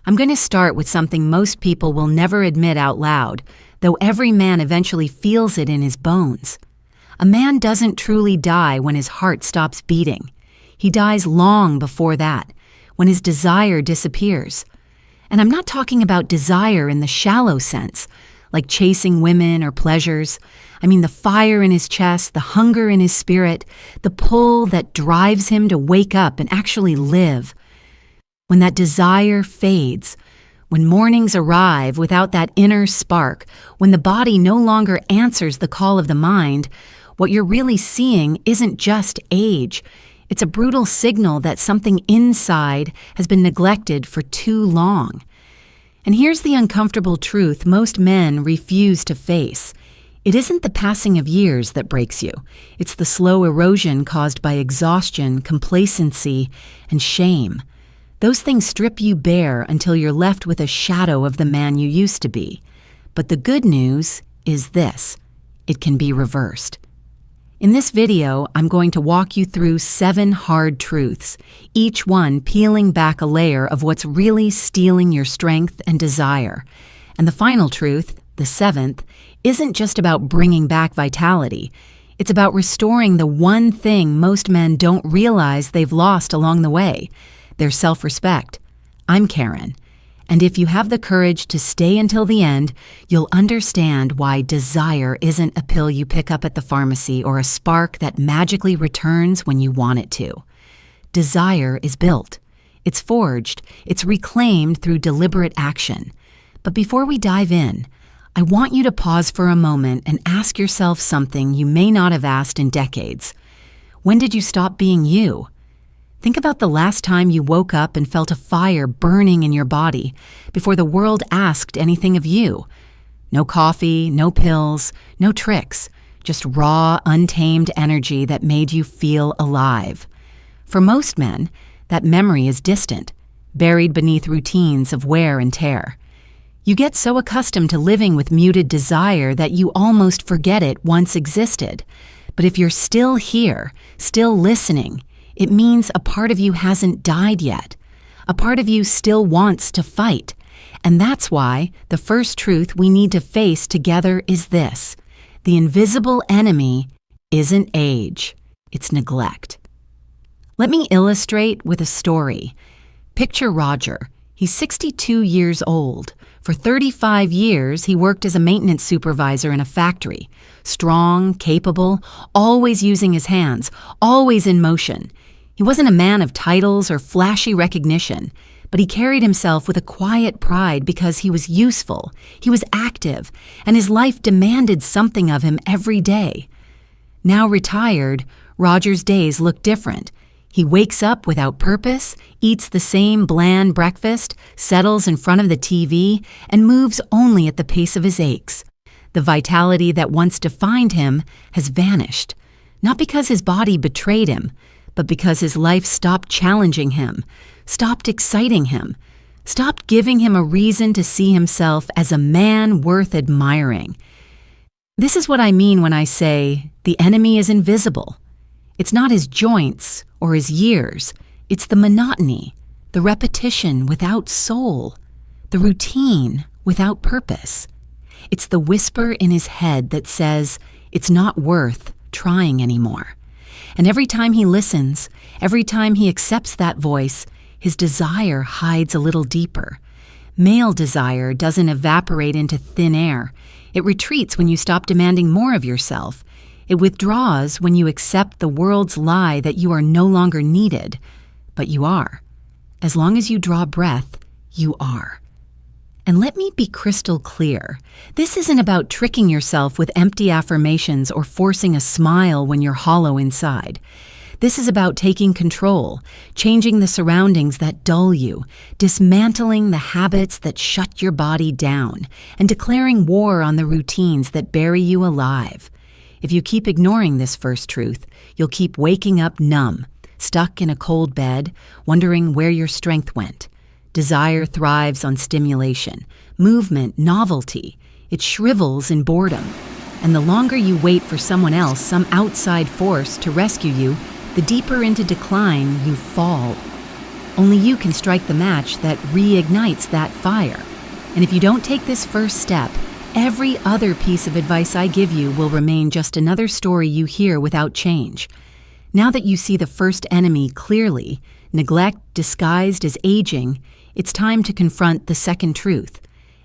I'm going to start with something most people will never admit out loud, though every man eventually feels it in his bones. A man doesn't truly die when his heart stops beating. He dies long before that, when his desire disappears. And I'm not talking about desire in the shallow sense, like chasing women or pleasures. I mean the fire in his chest, the hunger in his spirit, the pull that drives him to wake up and actually live. When that desire fades, when mornings arrive without that inner spark, when the body no longer answers the call of the mind, what you're really seeing isn't just age. It's a brutal signal that something inside has been neglected for too long. And here's the uncomfortable truth most men refuse to face. It isn't the passing of years that breaks you. It's the slow erosion caused by exhaustion, complacency, and shame. Those things strip you bare until you're left with a shadow of the man you used to be. But the good news is this: it can be reversed. In this video, I'm going to walk you through 7 hard truths, each one peeling back a layer of what's really stealing your strength and desire. And the final truth, the 7th, isn't just about bringing back vitality. It's about restoring the one thing most men don't realize they've lost along the way: their self-respect. I'm Karen, and if you have the courage to stay until the end, you'll understand why desire isn't a pill you pick up at the pharmacy or a spark that magically returns when you want it to. Desire is built. It's forged. It's reclaimed through deliberate action. But before we dive in, I want you to pause for a moment and ask yourself something you may not have asked in decades. When did you stop being you? Think about the last time you woke up and felt a fire burning in your body before the world asked anything of you. No coffee, no pills, no tricks, just raw, untamed energy that made you feel alive. For most men, that memory is distant, buried beneath routines of wear and tear. You get so accustomed to living with muted desire that you almost forget it once existed. But if you're still here, still listening, it means a part of you hasn't died yet. A part of you still wants to fight. And that's why the first truth we need to face together is this: the invisible enemy isn't age, it's neglect. Let me illustrate with a story. Picture Roger. He's 62 years old. For 35 years, he worked as a maintenance supervisor in a factory. Strong, capable, always using his hands, always in motion. He wasn't a man of titles or flashy recognition, but he carried himself with a quiet pride because he was useful, he was active, and his life demanded something of him every day. Now retired, Roger's days look different. He wakes up without purpose, eats the same bland breakfast, settles in front of the TV, and moves only at the pace of his aches. The vitality that once defined him has vanished, not because his body betrayed him, but because his life stopped challenging him, stopped exciting him, stopped giving him a reason to see himself as a man worth admiring. This is what I mean when I say the enemy is invisible. It's not his joints or his years. It's the monotony, the repetition without soul, the routine without purpose. It's the whisper in his head that says it's not worth trying anymore. And every time he listens, every time he accepts that voice, his desire hides a little deeper. Male desire doesn't evaporate into thin air. It retreats when you stop demanding more of yourself. It withdraws when you accept the world's lie that you are no longer needed. But you are. As long as you draw breath, you are. And let me be crystal clear. This isn't about tricking yourself with empty affirmations or forcing a smile when you're hollow inside. This is about taking control, changing the surroundings that dull you, dismantling the habits that shut your body down, and declaring war on the routines that bury you alive. If you keep ignoring this first truth, you'll keep waking up numb, stuck in a cold bed, wondering where your strength went. Desire thrives on stimulation, movement, novelty. It shrivels in boredom. And the longer you wait for someone else, some outside force, to rescue you, the deeper into decline you fall. Only you can strike the match that reignites that fire. And if you don't take this first step, every other piece of advice I give you will remain just another story you hear without change. Now that you see the first enemy clearly, neglect disguised as aging, it's time to confront the second truth.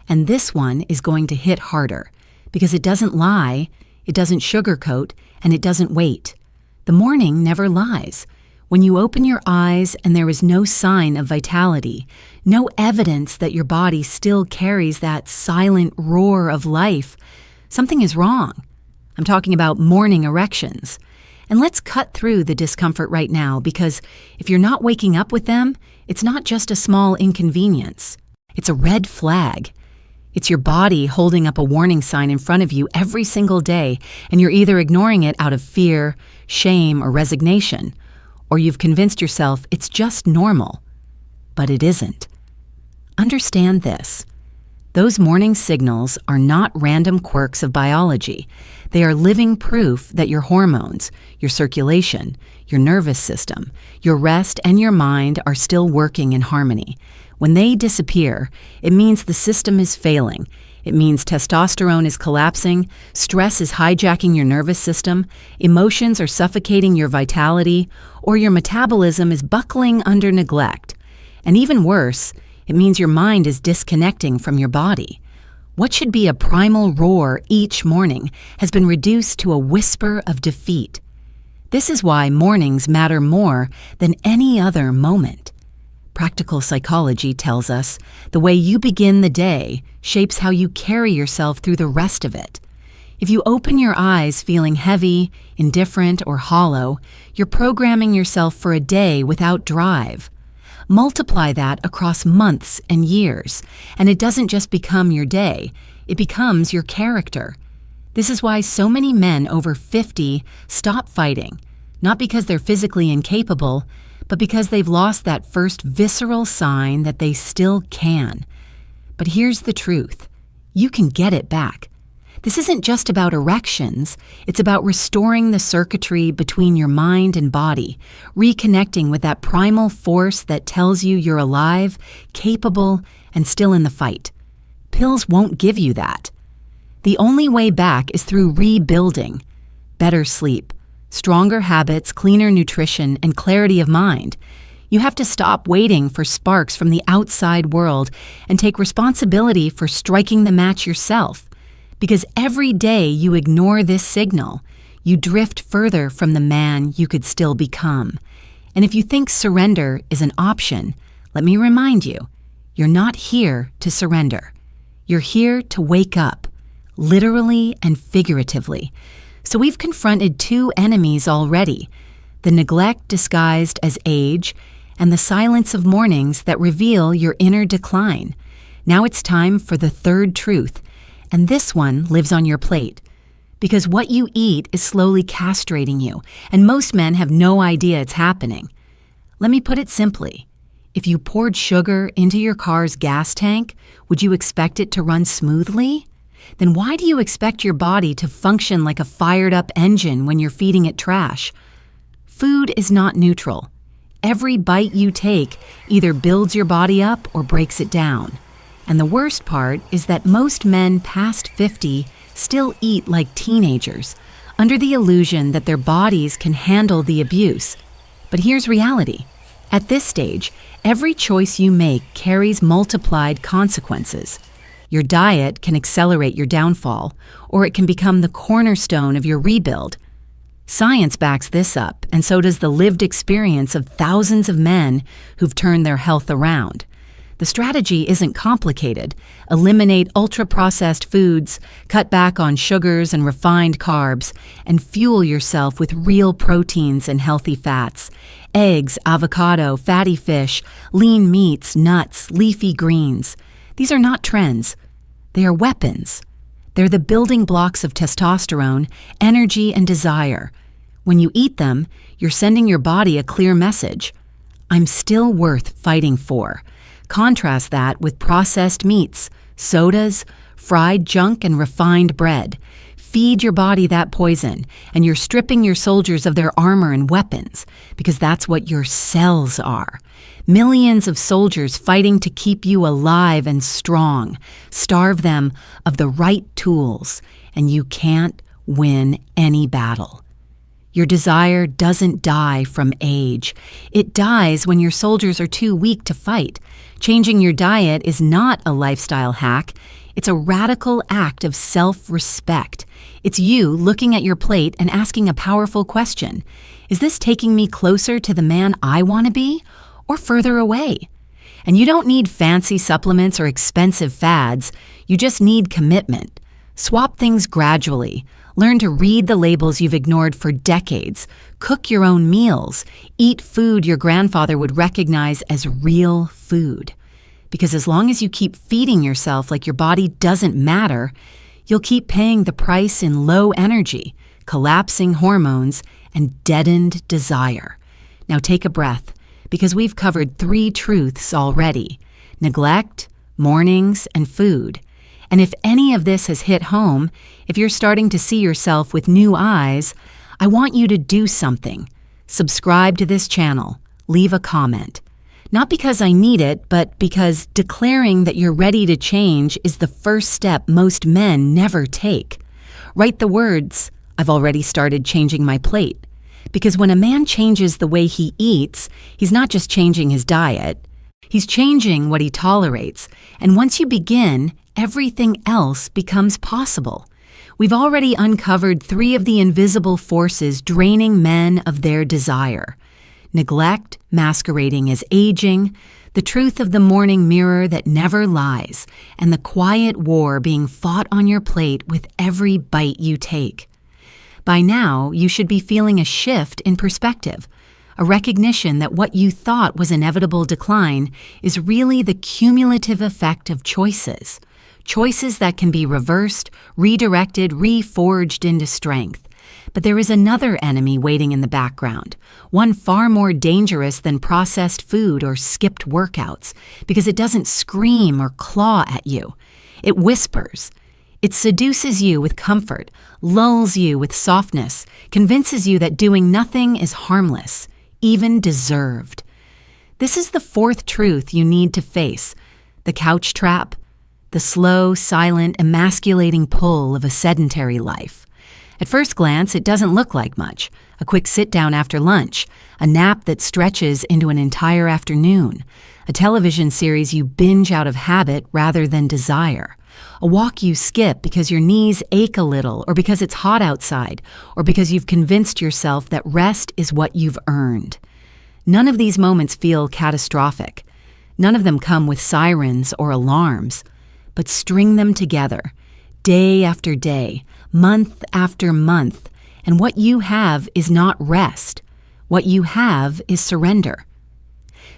And this one is going to hit harder, because it doesn't lie, it doesn't sugarcoat, and it doesn't wait. The morning never lies. When you open your eyes and there is no sign of vitality, no evidence that your body still carries that silent roar of life, something is wrong. I'm talking about morning erections. And let's cut through the discomfort right now, because if you're not waking up with them, it's not just a small inconvenience. It's a red flag. It's your body holding up a warning sign in front of you every single day, and you're either ignoring it out of fear, shame, or resignation, or you've convinced yourself it's just normal. But it isn't. Understand this. Those morning signals are not random quirks of biology. They are living proof that your hormones, your circulation, your nervous system, your rest, and your mind are still working in harmony. When they disappear, it means the system is failing. It means testosterone is collapsing, stress is hijacking your nervous system, emotions are suffocating your vitality, or your metabolism is buckling under neglect. And even worse, it means your mind is disconnecting from your body. What should be a primal roar each morning has been reduced to a whisper of defeat. This is why mornings matter more than any other moment. Practical psychology tells us the way you begin the day shapes how you carry yourself through the rest of it. If you open your eyes feeling heavy, indifferent, or hollow, you're programming yourself for a day without drive. Multiply that across months and years, and it doesn't just become your day, it becomes your character. This is why so many men over 50 stop fighting, not because they're physically incapable, but because they've lost that first visceral sign that they still can. But here's the truth. You can get it back. This isn't just about erections. It's about restoring the circuitry between your mind and body, reconnecting with that primal force that tells you you're alive, capable, and still in the fight. Pills won't give you that. The only way back is through rebuilding. Better sleep, stronger habits, cleaner nutrition, and clarity of mind. You have to stop waiting for sparks from the outside world and take responsibility for striking the match yourself. Because every day you ignore this signal, you drift further from the man you could still become. And if you think surrender is an option, let me remind you, you're not here to surrender. You're here to wake up, literally and figuratively. So we've confronted two enemies already, the neglect disguised as age and the silence of mornings that reveal your inner decline. Now it's time for the third truth, and this one lives on your plate. Because what you eat is slowly castrating you, and most men have no idea it's happening. Let me put it simply. If you poured sugar into your car's gas tank, would you expect it to run smoothly? Then why do you expect your body to function like a fired-up engine when you're feeding it trash? Food is not neutral. Every bite you take either builds your body up or breaks it down. And the worst part is that most men past 50 still eat like teenagers, under the illusion that their bodies can handle the abuse. But here's reality. At this stage, every choice you make carries multiplied consequences. Your diet can accelerate your downfall, or it can become the cornerstone of your rebuild. Science backs this up, and so does the lived experience of thousands of men who've turned their health around. The strategy isn't complicated. Eliminate ultra-processed foods, cut back on sugars and refined carbs, and fuel yourself with real proteins and healthy fats. Eggs, avocado, fatty fish, lean meats, nuts, leafy greens. These are not trends. They are weapons. They're the building blocks of testosterone, energy, and desire. When you eat them, you're sending your body a clear message. I'm still worth fighting for. Contrast that with processed meats, sodas, fried junk, and refined bread. feed your body that poison, and you're stripping your soldiers of their armor and weapons, because that's what your cells are. Millions of soldiers fighting to keep you alive and strong. Starve them of the right tools, and you can't win any battle. Your desire doesn't die from age. It dies when your soldiers are too weak to fight. Changing your diet is not a lifestyle hack. It's a radical act of self-respect. It's you looking at your plate and asking a powerful question. Is this taking me closer to the man I want to be, or further away? And you don't need fancy supplements or expensive fads. You just need commitment. Swap things gradually. Learn to read the labels you've ignored for decades. Cook your own meals. Eat food your grandfather would recognize as real food. Because as long as you keep feeding yourself like your body doesn't matter, you'll keep paying the price in low energy, collapsing hormones, and deadened desire. Now take a breath, because we've covered 3 truths already: neglect, mornings, and food. And if any of this has hit home, if you're starting to see yourself with new eyes, I want you to do something. Subscribe to this channel. Leave a comment. Not because I need it, but because declaring that you're ready to change is the first step most men never take. Write the words, "I've already started changing my plate." Because when a man changes the way he eats, he's not just changing his diet. He's changing what he tolerates. And once you begin, everything else becomes possible. We've already uncovered 3 of the invisible forces draining men of their desire: neglect masquerading as aging, the truth of the morning mirror that never lies, and the quiet war being fought on your plate with every bite you take. By now, you should be feeling a shift in perspective, a recognition that what you thought was inevitable decline is really the cumulative effect of choices. Choices that can be reversed, redirected, reforged into strength. But there is another enemy waiting in the background, one far more dangerous than processed food or skipped workouts, because it doesn't scream or claw at you. It whispers. It seduces you with comfort, lulls you with softness, convinces you that doing nothing is harmless, even deserved. This is the 4th truth you need to face: the couch trap, the slow, silent, emasculating pull of a sedentary life. At first glance, it doesn't look like much. A quick sit-down after lunch, a nap that stretches into an entire afternoon, a television series you binge out of habit rather than desire, a walk you skip because your knees ache a little, or because it's hot outside, or because you've convinced yourself that rest is what you've earned. None of these moments feel catastrophic. None of them come with sirens or alarms. But string them together, day after day, month after month, and what you have is not rest. What you have is surrender.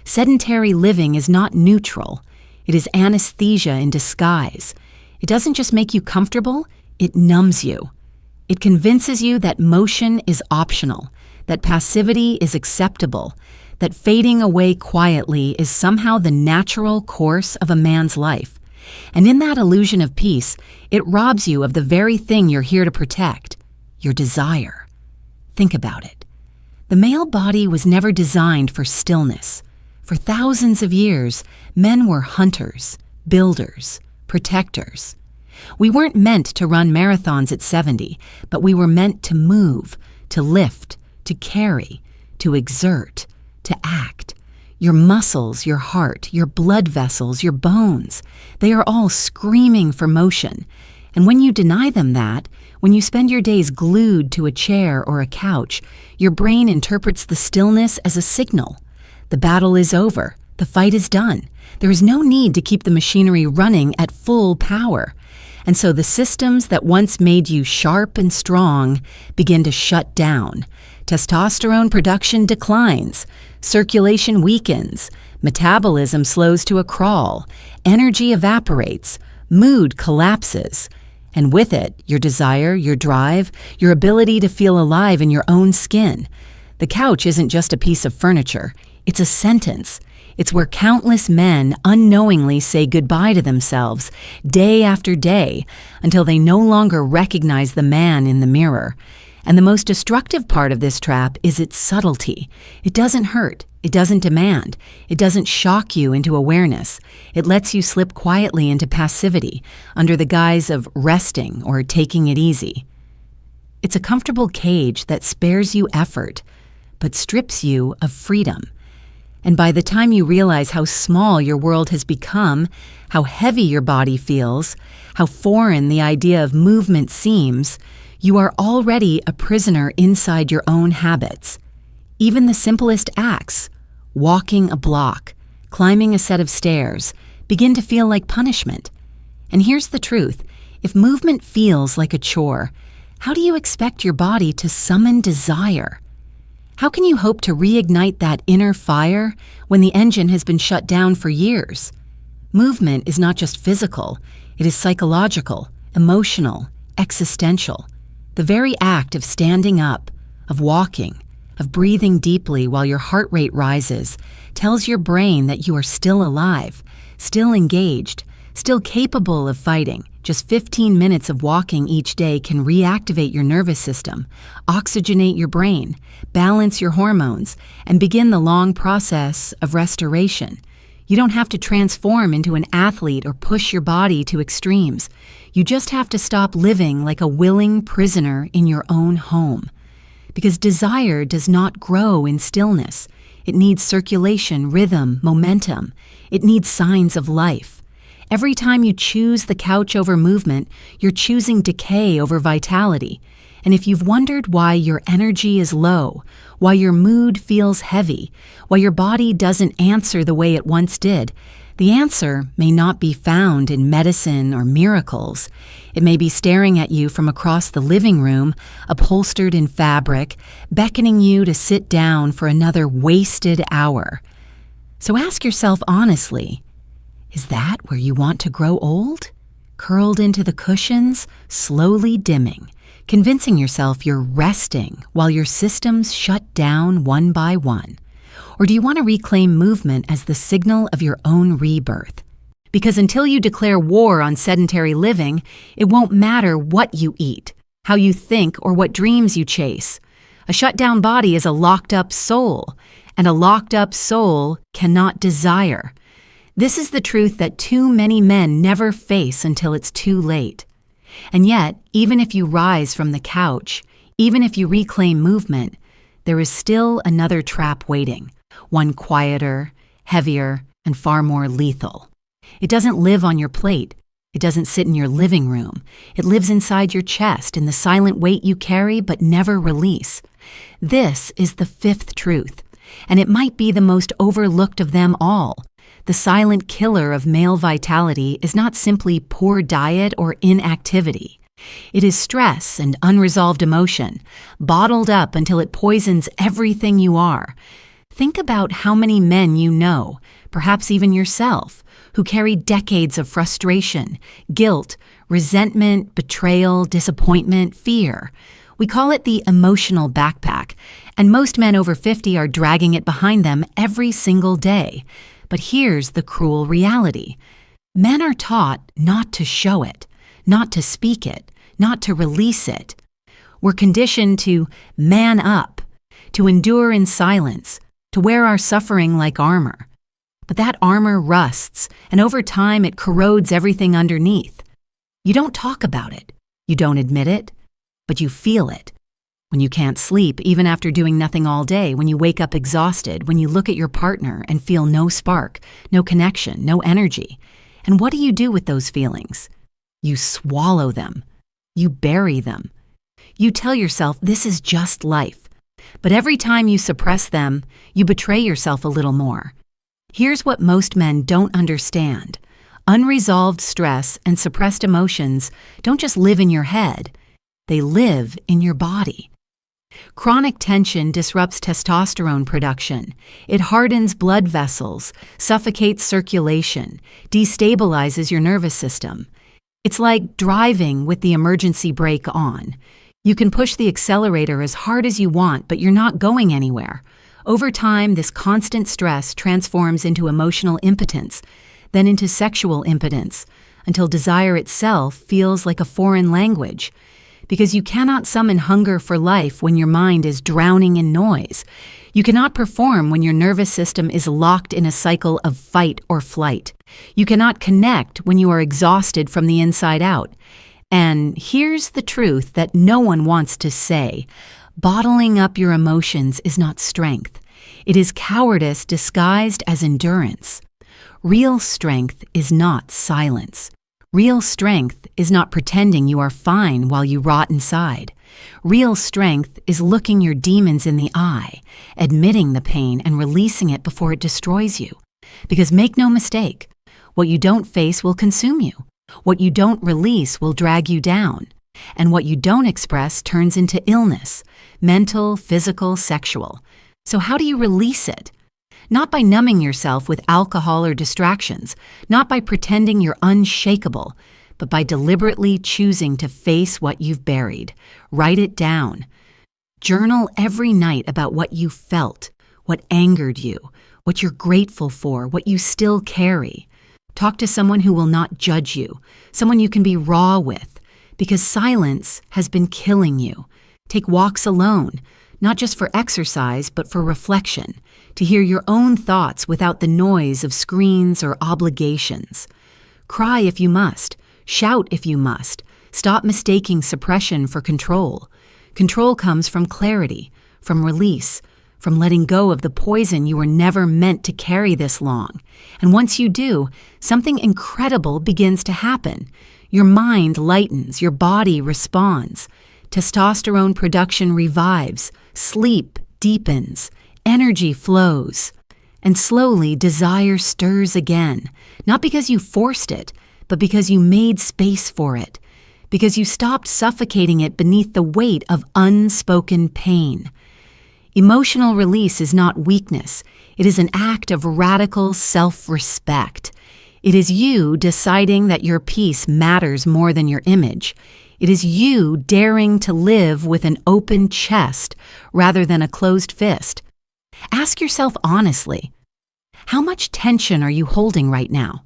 Sedentary living is not neutral. It is anesthesia in disguise. It doesn't just make you comfortable, it numbs you. It convinces you that motion is optional, that passivity is acceptable, that fading away quietly is somehow the natural course of a man's life. And in that illusion of peace, it robs you of the very thing you're here to protect: your desire. Think about it. The male body was never designed for stillness. For thousands of years, men were hunters, builders, protectors. We weren't meant to run marathons at 70, but we were meant to move, to lift, to carry, to exert, to act. Your muscles, your heart, your blood vessels, your bones, they are all screaming for motion. And when you deny them that, when you spend your days glued to a chair or a couch, your brain interprets the stillness as a signal. The battle is over. The fight is done. There is no need to keep the machinery running at full power. And so the systems that once made you sharp and strong begin to shut down. Testosterone production declines. Circulation weakens. Metabolism slows to a crawl. Energy evaporates. Mood collapses. And with it, your desire, your drive, your ability to feel alive in your own skin. The couch isn't just a piece of furniture. It's a sentence. It's where countless men unknowingly say goodbye to themselves day after day until they no longer recognize the man in the mirror. And the most destructive part of this trap is its subtlety. It doesn't hurt. It doesn't demand. It doesn't shock you into awareness. It lets you slip quietly into passivity under the guise of resting or taking it easy. It's a comfortable cage that spares you effort, but strips you of freedom. And by the time you realize how small your world has become, how heavy your body feels, how foreign the idea of movement seems, you are already a prisoner inside your own habits. Even the simplest acts, walking a block, climbing a set of stairs, begin to feel like punishment. And here's the truth. If movement feels like a chore, how do you expect your body to summon desire? How can you hope to reignite that inner fire when the engine has been shut down for years? Movement is not just physical, it is psychological, emotional, existential. The very act of standing up, of walking, of breathing deeply while your heart rate rises tells your brain that you are still alive, still engaged, still capable of fighting. Just 15 minutes of walking each day can reactivate your nervous system, oxygenate your brain, balance your hormones, and begin the long process of restoration. You don't have to transform into an athlete or push your body to extremes. You just have to stop living like a willing prisoner in your own home. Because desire does not grow in stillness. It needs circulation, rhythm, momentum. It needs signs of life. Every time you choose the couch over movement, you're choosing decay over vitality. And if you've wondered why your energy is low, why your mood feels heavy, why your body doesn't answer the way it once did, the answer may not be found in medicine or miracles. It may be staring at you from across the living room, upholstered in fabric, beckoning you to sit down for another wasted hour. So ask yourself honestly, is that where you want to grow old? Curled into the cushions, slowly dimming, convincing yourself you're resting while your systems shut down one by one? Or do you want to reclaim movement as the signal of your own rebirth? Because until you declare war on sedentary living, it won't matter what you eat, how you think, or what dreams you chase. A shut-down body is a locked-up soul, and a locked-up soul cannot desire. This is the truth that too many men never face until it's too late. And yet, even if you rise from the couch, even if you reclaim movement, there is still another trap waiting, one quieter, heavier, and far more lethal. It doesn't live on your plate. It doesn't sit in your living room. It lives inside your chest in the silent weight you carry but never release. This is the fifth truth, and it might be the most overlooked of them all. The silent killer of male vitality is not simply poor diet or inactivity. It is stress and unresolved emotion, bottled up until it poisons everything you are. Think about how many men you know, perhaps even yourself, who carry decades of frustration, guilt, resentment, betrayal, disappointment, fear. We call it the emotional backpack, and most men over 50 are dragging it behind them every single day. But here's the cruel reality. Men are taught not to show it, not to speak it, not to release it. We're conditioned to man up, to endure in silence, to wear our suffering like armor. But that armor rusts, and over time it corrodes everything underneath. You don't talk about it, you don't admit it, but you feel it. When you can't sleep, even after doing nothing all day, when you wake up exhausted, when you look at your partner and feel no spark, no connection, no energy. And what do you do with those feelings? You swallow them. You bury them. You tell yourself this is just life. But every time you suppress them, you betray yourself a little more. Here's what most men don't understand. Unresolved stress and suppressed emotions don't just live in your head. They live in your body. Chronic tension disrupts testosterone production. It hardens blood vessels, suffocates circulation, destabilizes your nervous system. It's like driving with the emergency brake on. You can push the accelerator as hard as you want, but you're not going anywhere. Over time, this constant stress transforms into emotional impotence, then into sexual impotence, until desire itself feels like a foreign language. Because you cannot summon hunger for life when your mind is drowning in noise. You cannot perform when your nervous system is locked in a cycle of fight or flight. You cannot connect when you are exhausted from the inside out. And here's the truth that no one wants to say. Bottling up your emotions is not strength. It is cowardice disguised as endurance. Real strength is not silence. Real strength is not pretending you are fine while you rot inside. Real strength is looking your demons in the eye, admitting the pain and releasing it before it destroys you. Because make no mistake, what you don't face will consume you. What you don't release will drag you down. And what you don't express turns into illness, mental, physical, sexual. So how do you release it? Not by numbing yourself with alcohol or distractions, not by pretending you're unshakable, but by deliberately choosing to face what you've buried. Write it down. Journal every night about what you felt, what angered you, what you're grateful for, what you still carry. Talk to someone who will not judge you, someone you can be raw with, because silence has been killing you. Take walks alone, not just for exercise, but for reflection, to hear your own thoughts without the noise of screens or obligations. Cry if you must. Shout if you must. Stop mistaking suppression for control. Control comes from clarity, from release, from letting go of the poison you were never meant to carry this long. And once you do, something incredible begins to happen. Your mind lightens, your body responds. Testosterone production revives, sleep deepens, energy flows, and slowly desire stirs again, not because you forced it, but because you made space for it, because you stopped suffocating it beneath the weight of unspoken pain. Emotional release is not weakness. It is an act of radical self-respect. It is you deciding that your peace matters more than your image. It is you daring to live with an open chest rather than a closed fist. Ask yourself honestly, how much tension are you holding right now?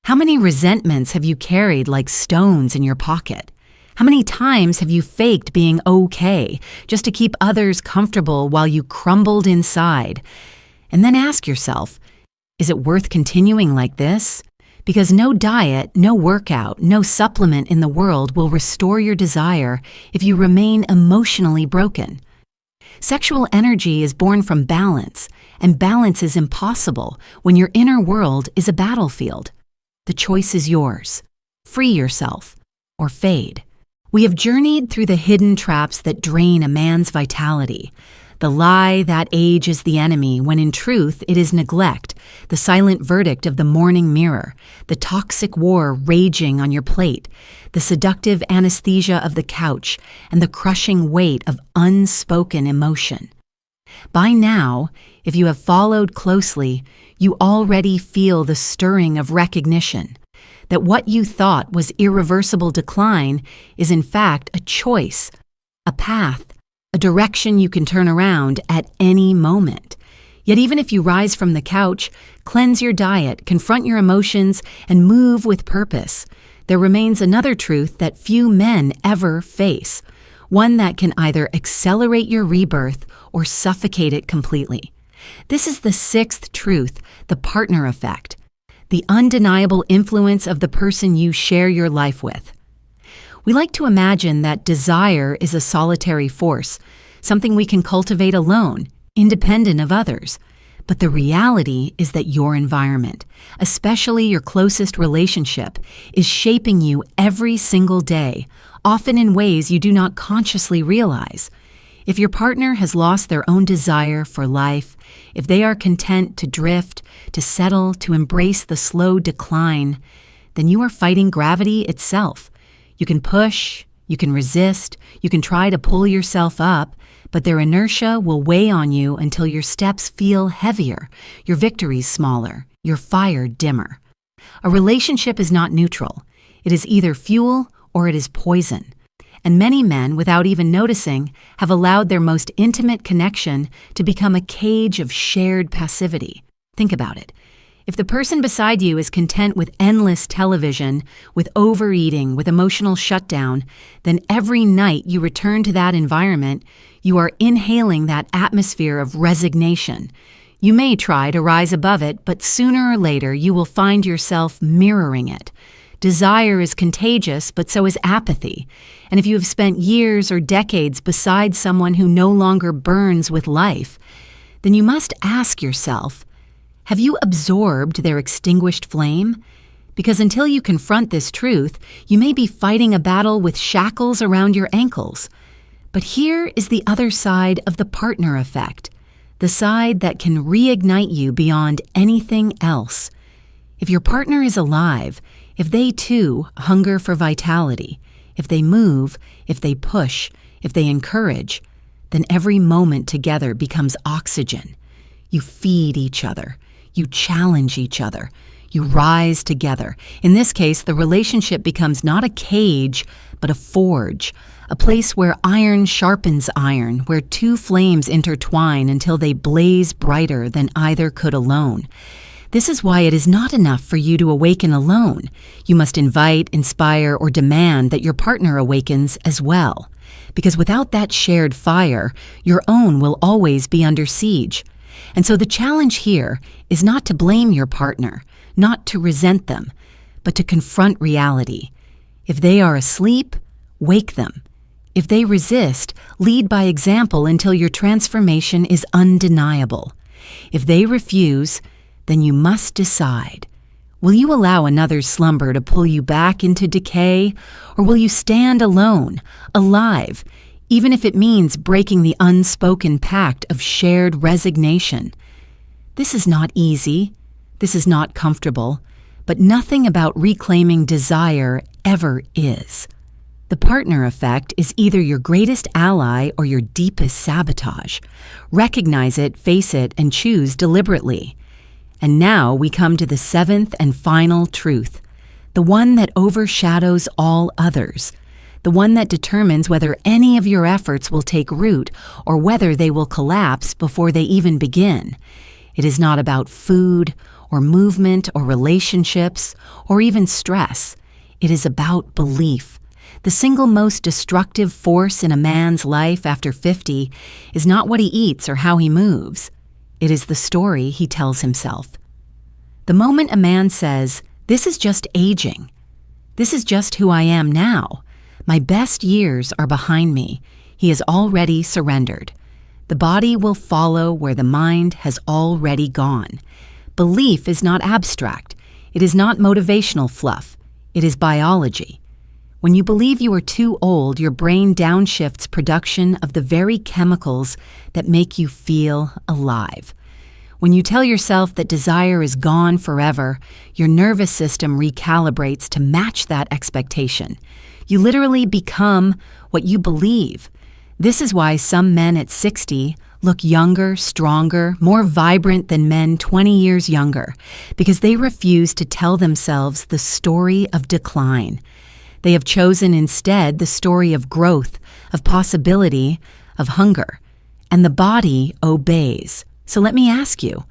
How many resentments have you carried like stones in your pocket? How many times have you faked being okay just to keep others comfortable while you crumbled inside? And then ask yourself, is it worth continuing like this? Because no diet, no workout, no supplement in the world will restore your desire if you remain emotionally broken. Sexual energy is born from balance, and balance is impossible when your inner world is a battlefield. The choice is yours. Free yourself or fade. We have journeyed through the hidden traps that drain a man's vitality. The lie that age is the enemy, when in truth it is neglect, the silent verdict of the morning mirror, the toxic war raging on your plate, the seductive anesthesia of the couch, and the crushing weight of unspoken emotion. By now, if you have followed closely, you already feel the stirring of recognition that what you thought was irreversible decline is in fact a choice, a path, a direction you can turn around at any moment. Yet even if you rise from the couch, cleanse your diet, confront your emotions, and move with purpose, there remains another truth that few men ever face, one that can either accelerate your rebirth or suffocate it completely. This is the sixth truth, the partner effect, the undeniable influence of the person you share your life with. We like to imagine that desire is a solitary force, something we can cultivate alone, independent of others. But the reality is that your environment, especially your closest relationship, is shaping you every single day, often in ways you do not consciously realize. If your partner has lost their own desire for life, if they are content to drift, to settle, to embrace the slow decline, then you are fighting gravity itself. You can push, you can resist, you can try to pull yourself up, but their inertia will weigh on you until your steps feel heavier, your victories smaller, your fire dimmer. A relationship is not neutral. It is either fuel or it is poison. And many men, without even noticing, have allowed their most intimate connection to become a cage of shared passivity. Think about it. If the person beside you is content with endless television, with overeating, with emotional shutdown, then every night you return to that environment, you are inhaling that atmosphere of resignation. You may try to rise above it, but sooner or later you will find yourself mirroring it. Desire is contagious, but so is apathy. And if you have spent years or decades beside someone who no longer burns with life, then you must ask yourself, have you absorbed their extinguished flame? Because until you confront this truth, you may be fighting a battle with shackles around your ankles. But here is the other side of the partner effect, the side that can reignite you beyond anything else. If your partner is alive, if they too hunger for vitality, if they move, if they push, if they encourage, then every moment together becomes oxygen. You feed each other. You challenge each other. You rise together. In this case, the relationship becomes not a cage, but a forge, a place where iron sharpens iron, where two flames intertwine until they blaze brighter than either could alone. This is why it is not enough for you to awaken alone. You must invite, inspire, or demand that your partner awakens as well. Because without that shared fire, your own will always be under siege. And so the challenge here is not to blame your partner, not to resent them, but to confront reality. If they are asleep, wake them. If they resist, lead by example until your transformation is undeniable. If they refuse, then you must decide. Will you allow another's slumber to pull you back into decay, or will you stand alone, alive, even if it means breaking the unspoken pact of shared resignation? This is not easy. This is not comfortable. But nothing about reclaiming desire ever is. The partner effect is either your greatest ally or your deepest sabotage. Recognize it, face it, and choose deliberately. And now we come to the seventh and final truth, the one that overshadows all others, the one that determines whether any of your efforts will take root or whether they will collapse before they even begin. It is not about food or movement or relationships or even stress. It is about belief. The single most destructive force in a man's life after 50 is not what he eats or how he moves. It is the story he tells himself. The moment a man says, "This is just aging. This is just who I am now. My best years are behind me," he has already surrendered. The body will follow where the mind has already gone. Belief is not abstract. It is not motivational fluff. It is biology. When you believe you are too old, your brain downshifts production of the very chemicals that make you feel alive. When you tell yourself that desire is gone forever, your nervous system recalibrates to match that expectation. You literally become what you believe. This is why some men at 60 look younger, stronger, more vibrant than men 20 years younger, because they refuse to tell themselves the story of decline. They have chosen instead the story of growth, of possibility, of hunger. And the body obeys. So let me ask you,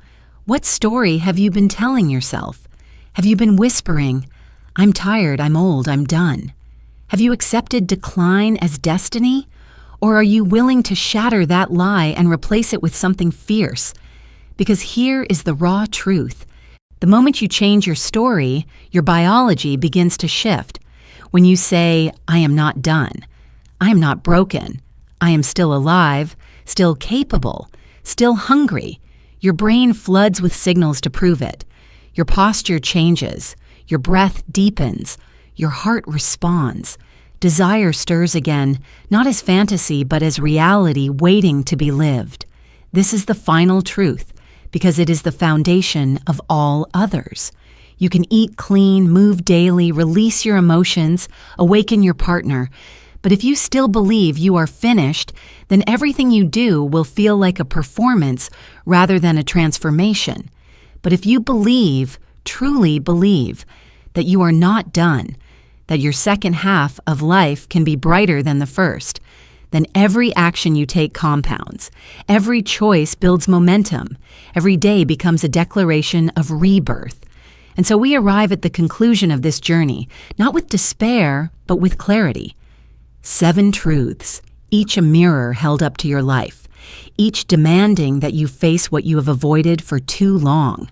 what story have you been telling yourself? Have you been whispering, "I'm tired, I'm old, I'm done"? Have you accepted decline as destiny? Or are you willing to shatter that lie and replace it with something fierce? Because here is the raw truth. The moment you change your story, your biology begins to shift. When you say, "I am not done, I am not broken, I am still alive, still capable, still hungry," your brain floods with signals to prove it. Your posture changes, your breath deepens, your heart responds. Desire stirs again, not as fantasy, but as reality waiting to be lived. This is the final truth, because it is the foundation of all others. You can eat clean, move daily, release your emotions, awaken your partner. But if you still believe you are finished, then everything you do will feel like a performance rather than a transformation. But if you believe, truly believe, that you are not done, that your second half of life can be brighter than the first, then every action you take compounds. Every choice builds momentum. Every day becomes a declaration of rebirth. And so we arrive at the conclusion of this journey, not with despair, but with clarity. 7 truths, each a mirror held up to your life, each demanding that you face what you have avoided for too long.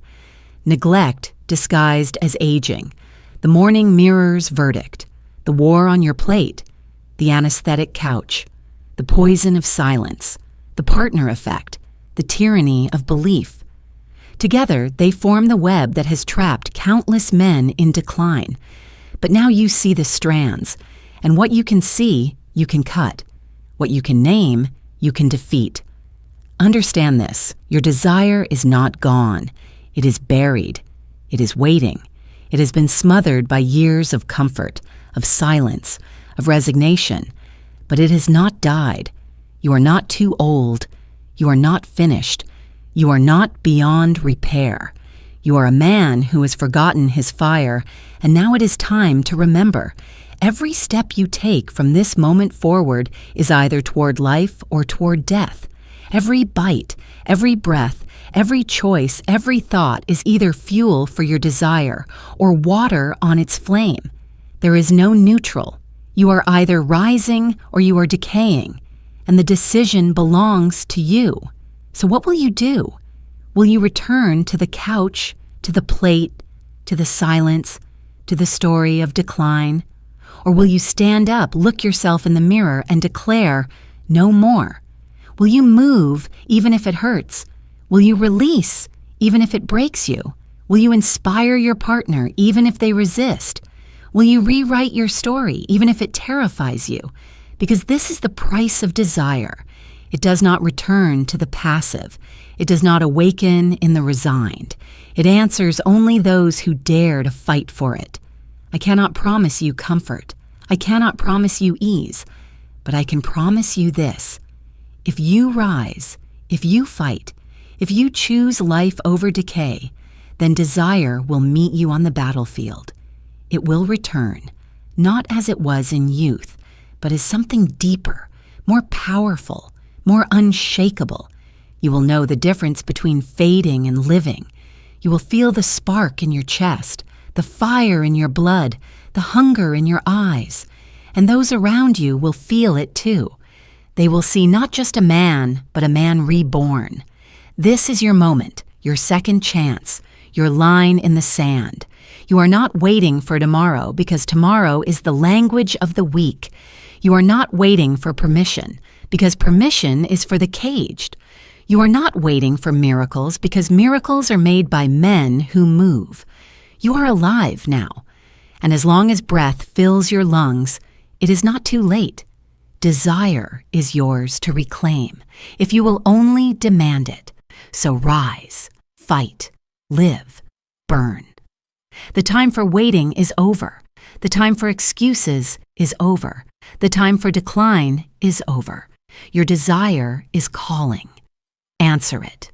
Neglect disguised as aging, the morning mirror's verdict, the war on your plate, the anesthetic couch, the poison of silence, the partner effect, the tyranny of belief. Together, they form the web that has trapped countless men in decline. But now you see the strands, and what you can see, you can cut. What you can name, you can defeat. Understand this, your desire is not gone. It is buried. It is waiting. It has been smothered by years of comfort, of silence, of resignation. But it has not died. You are not too old. You are not finished. You are not beyond repair. You are a man who has forgotten his fire, and now it is time to remember. Every step you take from this moment forward is either toward life or toward death. Every bite, every breath, every choice, every thought is either fuel for your desire or water on its flame. There is no neutral. You are either rising or you are decaying, and the decision belongs to you. So what will you do? Will you return to the couch, to the plate, to the silence, to the story of decline? Or will you stand up, look yourself in the mirror, and declare, no more? Will you move even if it hurts? Will you release even if it breaks you? Will you inspire your partner even if they resist? Will you rewrite your story even if it terrifies you? Because this is the price of desire. It does not return to the passive. It does not awaken in the resigned. It answers only those who dare to fight for it. I cannot promise you comfort. I cannot promise you ease. But I can promise you this. If you rise, if you fight, if you choose life over decay, then desire will meet you on the battlefield. It will return, not as it was in youth, but as something deeper, more powerful, more unshakable. You will know the difference between fading and living. You will feel the spark in your chest, the fire in your blood, the hunger in your eyes. And those around you will feel it too. They will see not just a man, but a man reborn. This is your moment, your second chance, your line in the sand. You are not waiting for tomorrow because tomorrow is the language of the weak. You are not waiting for permission because permission is for the caged. You are not waiting for miracles because miracles are made by men who move. You are alive now. And as long as breath fills your lungs, it is not too late. Desire is yours to reclaim if you will only demand it. So rise, fight, live, burn. The time for waiting is over. The time for excuses is over. The time for decline is over. Your desire is calling. Answer it.